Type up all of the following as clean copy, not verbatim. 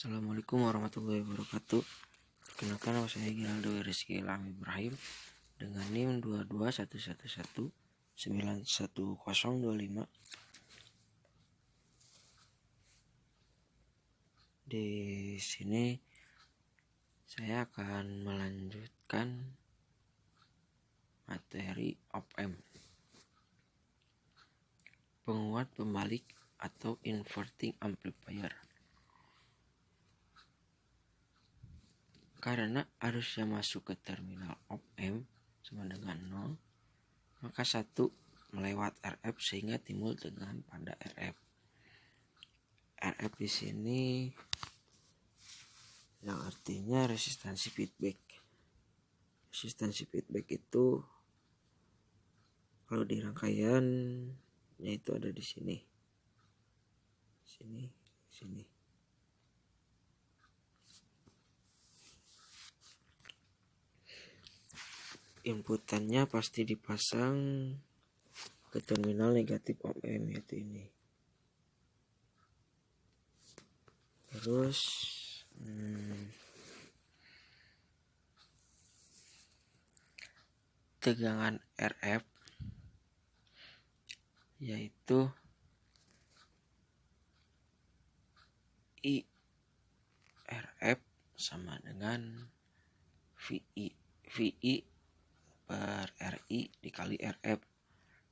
Assalamualaikum warahmatullahi wabarakatuh. Perkenalkan, nama saya Giraldo Rizky Ilham Ibrahim dengan NIM 22111911025. Di sini saya akan melanjutkan materi op-amp, penguat pembalik atau inverting amplifier. Karena arus yang masuk ke terminal op-amp sama dengan 0, maka 1 melewat RF sehingga timbul tegangan pada RF. RF di sini yang artinya resistansi feedback. Resistansi feedback itu kalau di rangkaiannya itu ada di sini. Sini. Inputannya pasti dipasang ke terminal negatif op-amp, yaitu ini. Terus tegangan RF yaitu IRF sama dengan VI per RI dikali RF.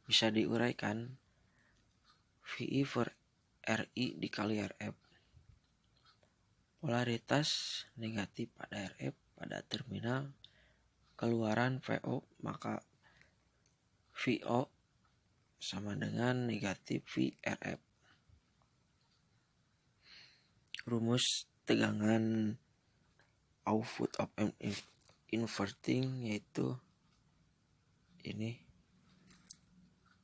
Bisa diuraikan VI per RI dikali RF. Polaritas negatif pada RF pada terminal keluaran VO, maka VO sama dengan negatif VRF. Rumus tegangan output op-amp inverting yaitu ini.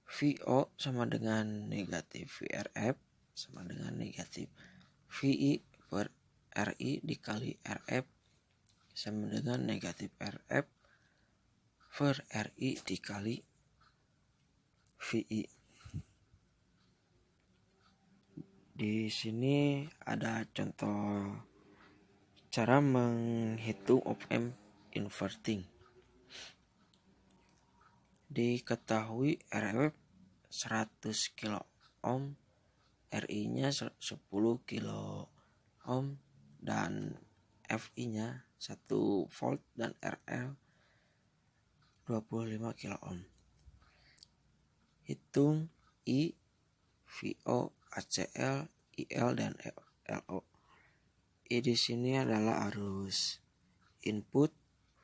VO sama dengan negatif VRF sama dengan negatif VI per RI dikali RF sama dengan negatif RF per RI dikali VI. Di sini ada contoh cara menghitung op-amp inverting. Diketahui RF 100 kilo ohm, RI-nya 10 kilo ohm, dan FI-nya 1 volt dan RL 25 kilo ohm. Hitung I, VO, ACL, IL, dan LO. I di sini adalah arus input,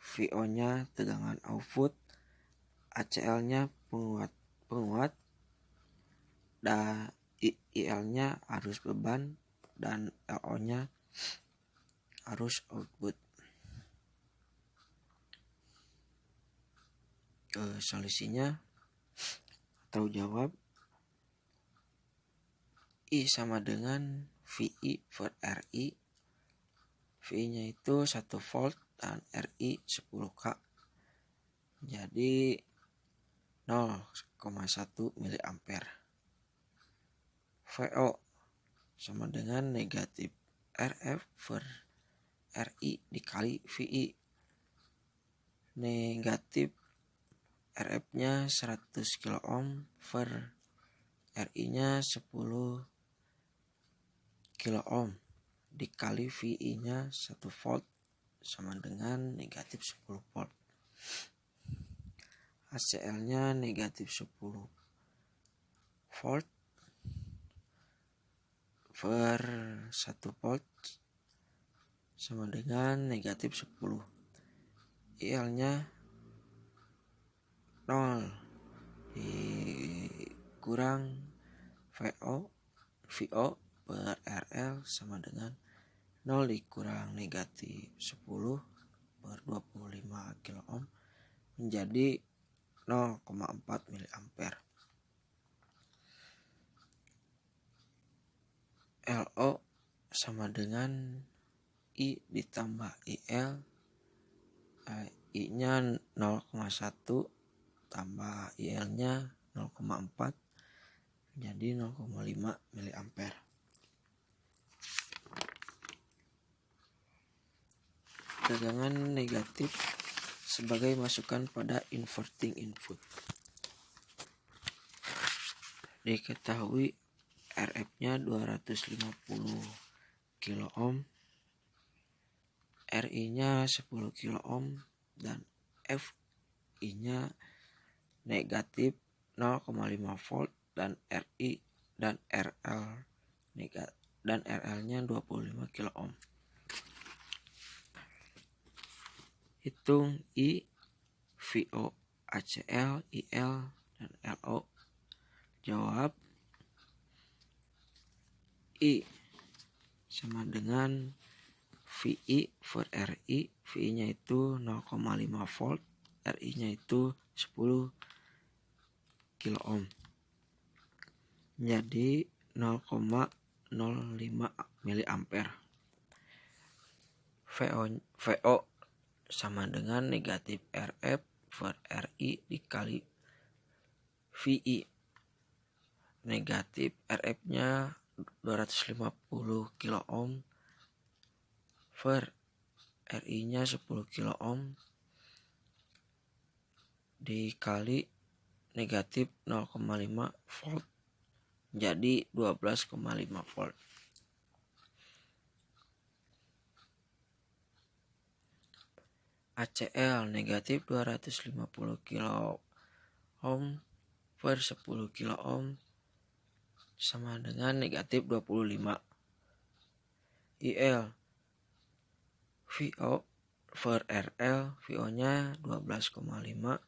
VO-nya tegangan output, ACL-nya penguat, dan IL-nya arus beban, dan LO-nya arus output. Solusinya atau jawab, I sama dengan VI per RI. VI-nya itu 1 volt dan RI 10K. Jadi 0,1 miliampere. VO sama dengan negatif RF per RI dikali VI. Negatif RF-nya 100 kilo ohm per RI-nya 10 kilo ohm dikali VI-nya 1 volt sama dengan negatif 10 volt. ACL-nya negatif 10 volt per 1 volt sama dengan negatif 10. IL-nya 0 dikurang VO per RL sama dengan 0 dikurang negatif 10 per 25 kilo ohm menjadi 0,4 miliampere. LO sama dengan I ditambah IL. I-nya 0,1 tambah IL-nya 0,4 jadi 0,5 miliampere. tegangan negatif sebagai masukan pada inverting input. Diketahui RF-nya 250 kilo ohm, RI-nya 10 kilo ohm, dan FI-nya negatif 0,5 volt, dan RI dan RL-nya 25 kilo ohm. Hitung I, VO, ACL, IL, dan LO. Jawab I sama dengan VI per RI. VI-nya itu 0,5 volt, RI-nya itu 10 kilo ohm. Jadi 0,05 miliampere. VO sama dengan negatif RF per RI dikali VI. Negatif RF-nya 250 kilo ohm per RI-nya 10 kilo ohm dikali negatif 0,5 volt, jadi 12,5 volt. ACL negatif 250 kilo ohm per 10 kilo ohm sama dengan negatif 25. IL VO per RL, VO-nya 12,5,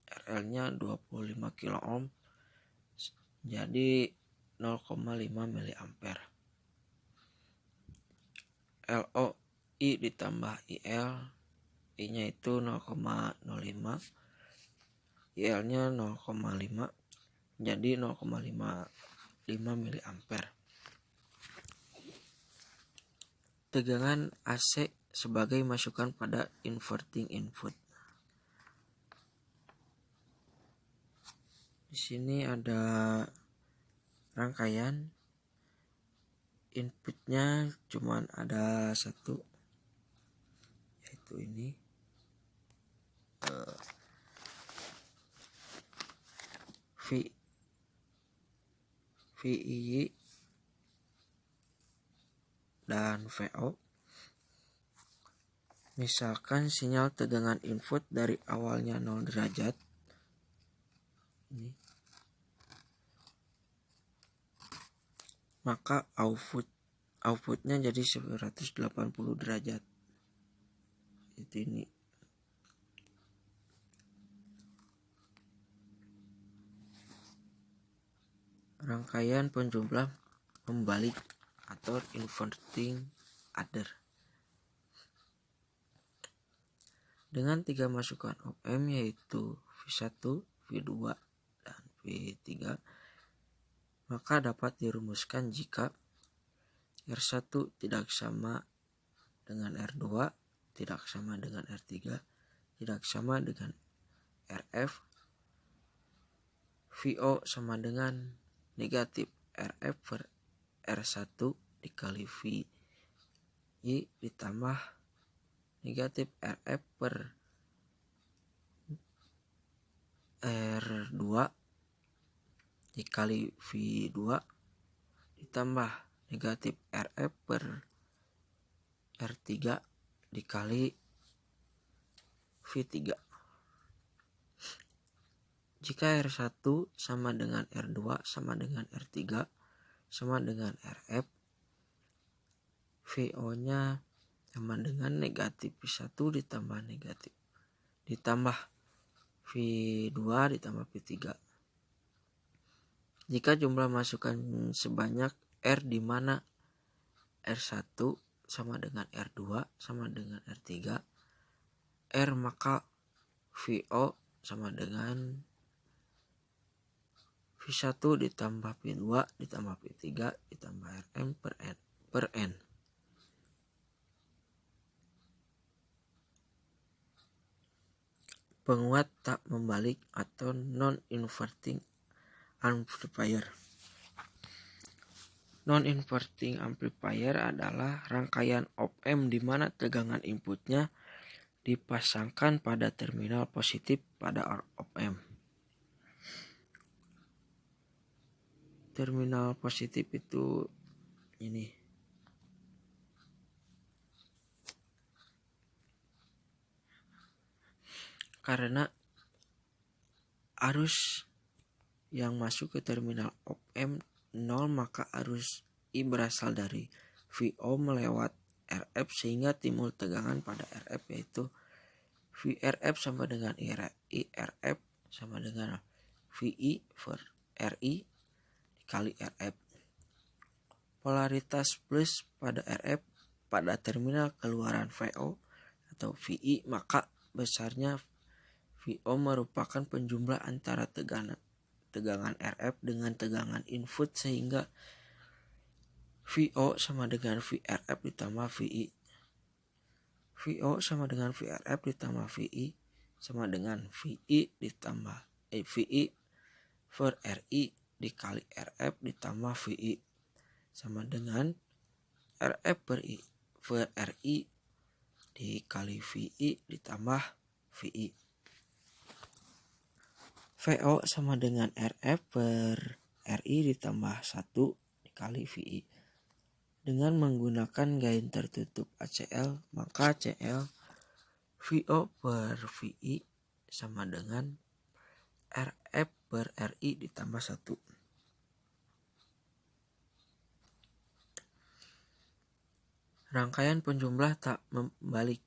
RL-nya 25 kilo ohm, jadi 0,5 miliampere. LO I ditambah IL, I-nya itu 0,05, IL-nya 0,5, jadi 0,55 miliampere. Tegangan AC sebagai masukan pada inverting input. Di sini ada rangkaian, inputnya cuman ada satu, yaitu ini. VI dan VO. Misalkan sinyal tegangan input dari awalnya 0 derajat, ini, maka outputnya jadi 180 derajat. Itu ini. Rangkaian penjumlah membalik atau inverting adder. Dengan 3 masukan op-amp yaitu V1, V2, dan V3, maka dapat dirumuskan jika R1 tidak sama dengan R2, tidak sama dengan R3, tidak sama dengan RF, VO sama dengan negatif RF per R1 dikali VI ditambah negatif RF per R2 dikali V2 ditambah negatif RF per R3 dikali V3. Jika R1 sama dengan R2 sama dengan R3 sama dengan RF, VO-nya sama dengan negatif V1 ditambah negatif ditambah V2 ditambah V3. Jika jumlah masukan sebanyak R di mana R1 sama dengan R2 sama dengan R3 R, maka VO sama dengan V1 ditambah V2 ditambah V3 ditambah Rm per N. Penguat tak membalik atau non-inverting amplifier. Non-inverting amplifier adalah rangkaian op-amp di mana tegangan inputnya dipasangkan pada terminal positif pada op-amp. Terminal positif itu ini. Karena arus yang masuk ke terminal op-amp 0, maka arus I berasal dari VO melewat RF sehingga timbul tegangan pada RF, yaitu VRF sama dengan IRF sama dengan VI per RI dikali RF. Polaritas plus pada RF pada terminal keluaran VO atau VI, maka besarnya VO merupakan penjumlah antara tegangan RF dengan tegangan input sehingga VO sama dengan VRF ditambah VI. VO sama dengan VRF ditambah VI sama dengan VI ditambah VI per RI dikali RF ditambah VI sama dengan RF per RI dikali VI ditambah VI. VO sama dengan RF per RI ditambah 1 dikali VI. Dengan menggunakan gain tertutup ACL, maka ACL VO per VI sama dengan RF per RI ditambah 1. Rangkaian penjumlah tak membalik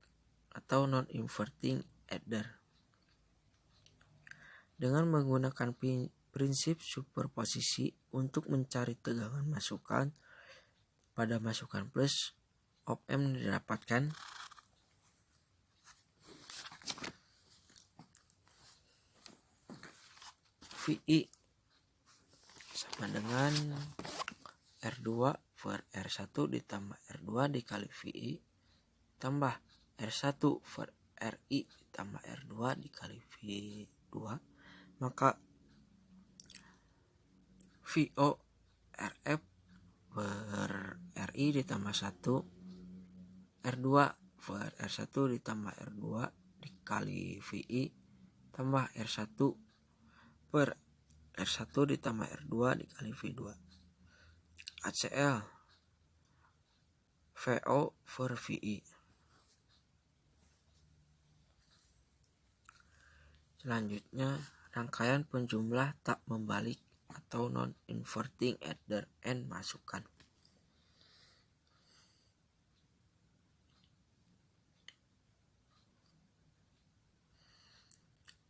atau non-inverting adder. Dengan menggunakan prinsip superposisi untuk mencari tegangan masukan pada masukan plus, op-amp didapatkan VI sama dengan R2 per R1 ditambah R2 dikali VI tambah R1 per RI ditambah R2 dikali V2, maka VO RF per RI ditambah 1 R2 per R1 ditambah R2 dikali VI tambah R1 per R1 ditambah R2 dikali V2. ACL VO per VI. Selanjutnya, rangkaian penjumlah tak membalik atau non-inverting adder N masukan.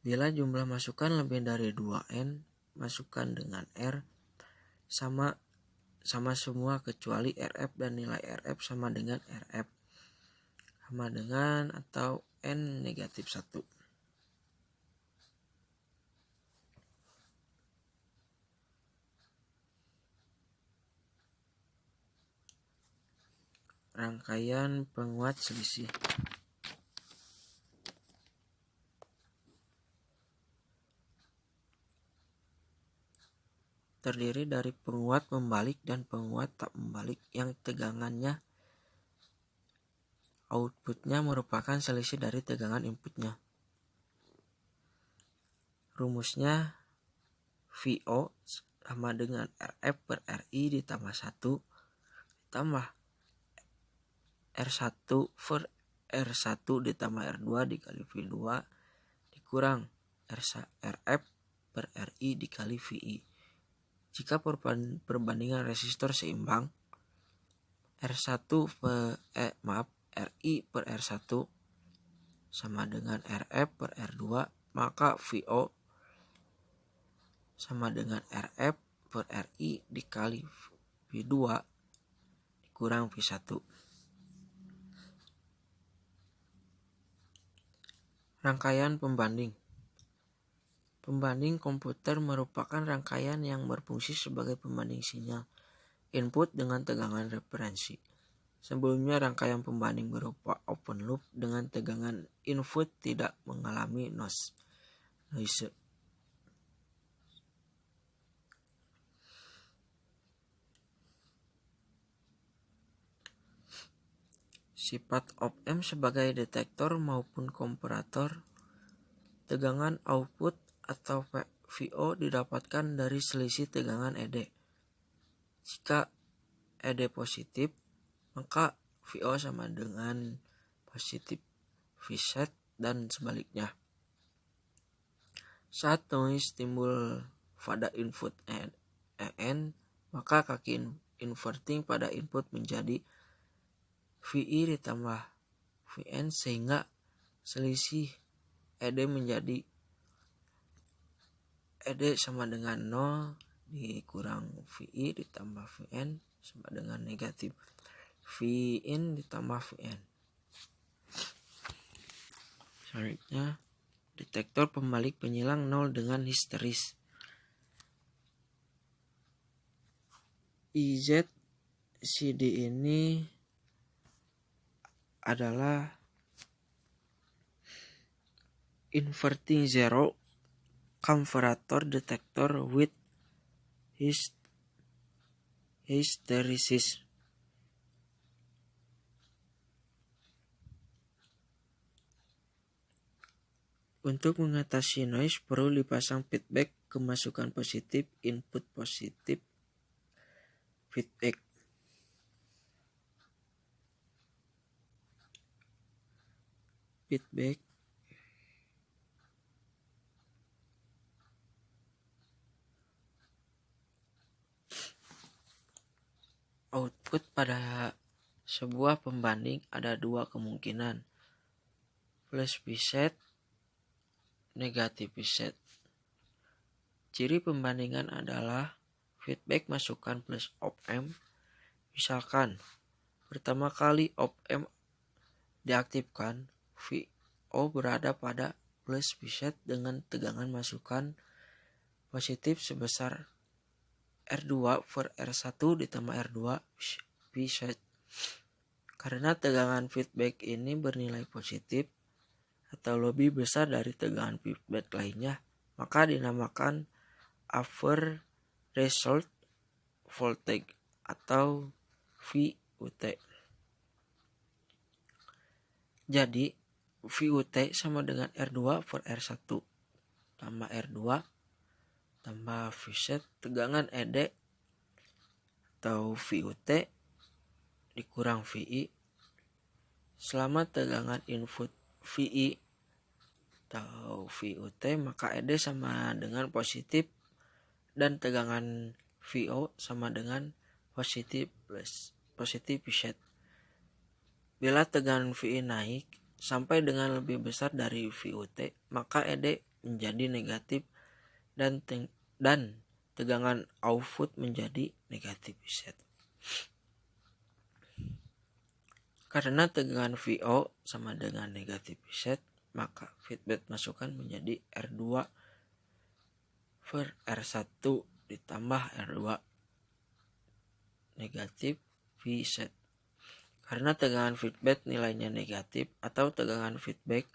Bila jumlah masukan lebih dari 2N, masukan dengan R sama semua kecuali RF dan nilai RF sama dengan RF sama dengan atau N negatif 1. Rangkaian penguat selisih. Terdiri dari penguat membalik dan penguat tak membalik yang tegangannya outputnya merupakan selisih dari tegangan inputnya. Rumusnya VO sama dengan RF per RI ditambah 1 ditambah R1 per R1 ditambah R2 dikali V2 dikurang RF per RI dikali VI. Jika perbandingan resistor seimbang, RI per R1 sama dengan RF per R2, maka VO sama dengan RF per RI dikali V2 dikurang V1. Rangkaian pembanding. Pembanding komputer merupakan rangkaian yang berfungsi sebagai pembanding sinyal input dengan tegangan referensi. Sebelumnya rangkaian pembanding berupa open loop dengan tegangan input tidak mengalami noise. Sifat op-amp sebagai detektor maupun komparator. Tegangan output atau VO didapatkan dari selisih tegangan ED. Jika ED positif, maka VO sama dengan positif Vset dan sebaliknya. Saat noise timbul pada input EN, maka kaki inverting pada input menjadi VI ditambah Vn sehingga selisih ED menjadi ED sama dengan 0 dikurang VI ditambah Vn sama dengan negatif Vin ditambah Vn. Selanjutnya, detektor pembalik penyilang 0 dengan histeris. IZ-CD ini adalah inverting zero comparator detector with hysteresis. Untuk mengatasi noise perlu dipasang feedback kemasukan positif, input positif, feedback. Output pada sebuah pembanding ada dua kemungkinan, plus Vset, negatif Vset. Ciri pembandingan adalah feedback masukan plus op-amp. Misalkan pertama kali op-amp diaktifkan, VO berada pada plus Vset dengan tegangan masukan positif sebesar R2 per R1 ditambah R2 Vset. Karena tegangan feedback ini bernilai positif atau lebih besar dari tegangan feedback lainnya, maka dinamakan upper result voltage atau VUT. Jadi VUT sama dengan R2 per R1 tambah R2 tambah Vset tegangan ED atau VUT dikurang VI. Selama tegangan input VI atau VUT, maka ED sama dengan positif dan tegangan VO sama dengan positif Vset. Bila tegangan VI naik sampai dengan lebih besar dari VUT, maka ED menjadi negatif dan tegangan output menjadi negatif Vset. Karena tegangan VO sama dengan negatif Vset, maka feedback masukan menjadi R2 per R1 ditambah R2 negatif Vset. Karena tegangan feedback nilainya negatif atau tegangan feedback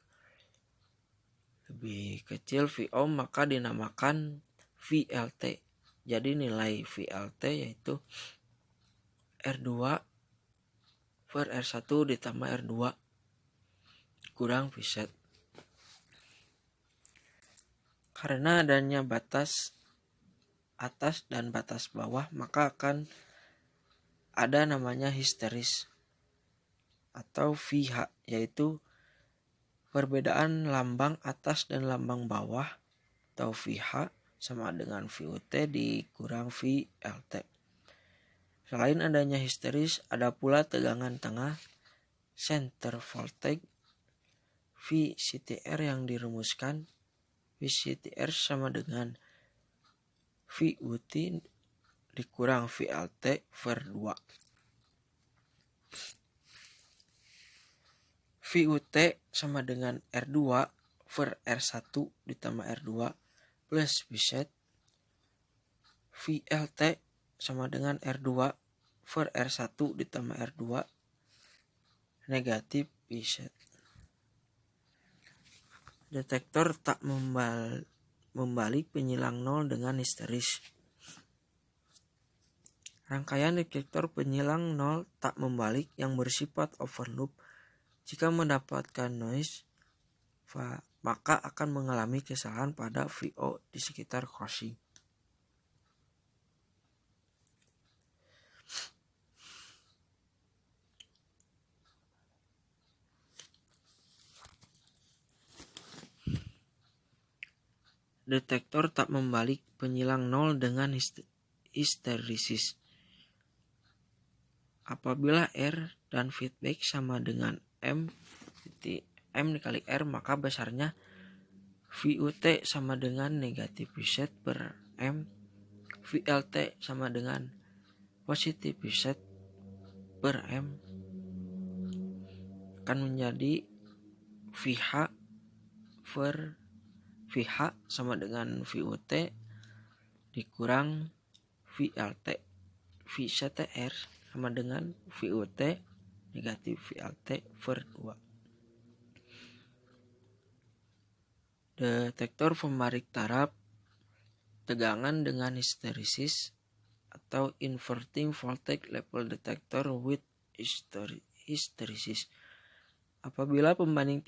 lebih kecil VO, maka dinamakan VLT. Jadi nilai VLT yaitu R2 per R1 ditambah R2 kurang Vset. Karena adanya batas atas dan batas bawah, maka akan ada namanya histeris atau VH, yaitu perbedaan lambang atas dan lambang bawah atau VH sama dengan VUT dikurang VLT. Selain adanya histeris, ada pula tegangan tengah center voltage VCTR yang dirumuskan. VCTR sama dengan VUT dikurang VLT per 2. VUT sama dengan R2 per R1 ditambah R2 plus Vset. VLT sama dengan R2 per R1 ditambah R2 negatif Vset. Detektor tak membalik penyilang 0 dengan histeris. Rangkaian detektor penyilang nol tak membalik yang bersifat overloop jika mendapatkan noise maka akan mengalami kesalahan pada VO di sekitar crossing. Detektor tak membalik penyilang nol dengan histeresis. Apabila R dan feedback sama dengan M dikali R, maka besarnya VUT sama dengan negatif reset per M, VLT sama dengan positif reset per M, akan menjadi VH sama dengan VUT dikurang VLT. VCTR sama dengan VUT negatif VLT per 2. Detektor pembalik taraf tegangan dengan histeresis atau inverting voltage level detector with hysteresis. Apabila pembanding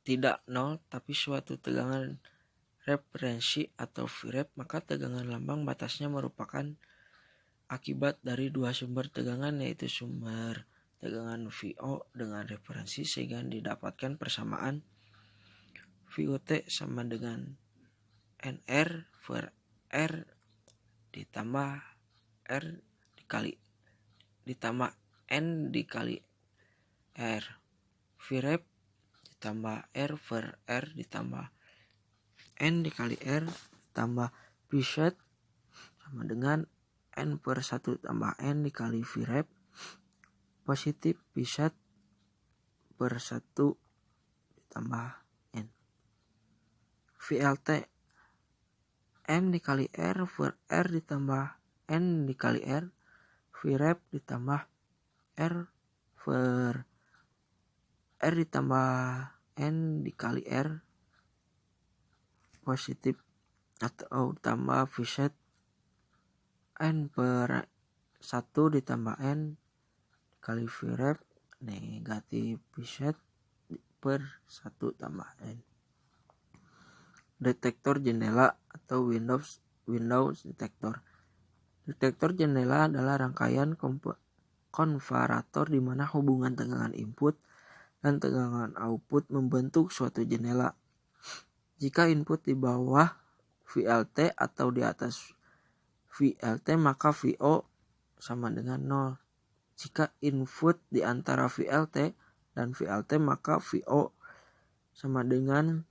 tidak nol tapi suatu tegangan referensi atau Vref, maka tegangan lambang batasnya merupakan akibat dari dua sumber tegangan, yaitu sumber tegangan VO dengan referensi, sehingga didapatkan persamaan VUT sama dengan NR per R ditambah R ditambah N dikali R. Vref ditambah R per R ditambah N dikali R tambah Vset sama dengan N per 1 tambah N dikali Vref positif Vset per 1 ditambah N. VLT M dikali R per R ditambah N dikali R. Vref ditambah R per R ditambah N dikali R positif atau tambah Vset N per 1 ditambah N dikali Vref negatif Vset per 1 tambah N. Detektor jendela atau Windows detektor. Detektor jendela adalah rangkaian konvarator di mana hubungan tegangan input dan tegangan output membentuk suatu jendela. Jika input di bawah VLT atau di atas VLT, maka VO sama dengan 0. Jika input di antara VLT dan VLT, maka VO sama dengan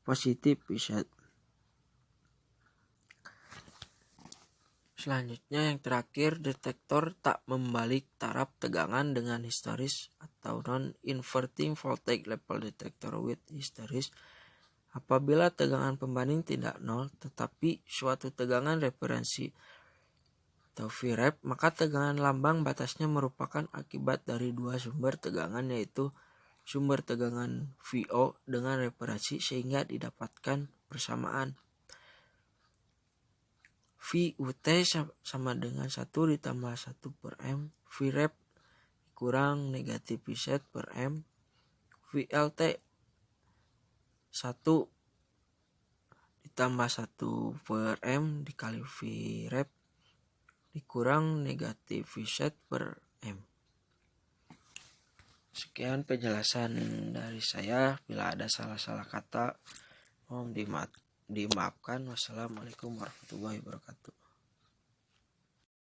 positif Vset. Selanjutnya yang terakhir, detektor tak membalik taraf tegangan dengan histeris atau non-inverting voltage level detector with hysteresis. Apabila tegangan pembanding tidak nol tetapi suatu tegangan referensi atau Vref, maka tegangan lambang batasnya merupakan akibat dari dua sumber tegangan, yaitu sumber tegangan VO dengan referensi, sehingga didapatkan persamaan VUT sama dengan 1 ditambah 1 per M, Vref kurang negatif Vset per M, VLT 1 ditambah 1 per M dikali Vref dikurang negatif Vset per M. Sekian penjelasan dari saya. Bila ada salah-salah kata mohon dimaafkan. Wassalamualaikum warahmatullahi wabarakatuh.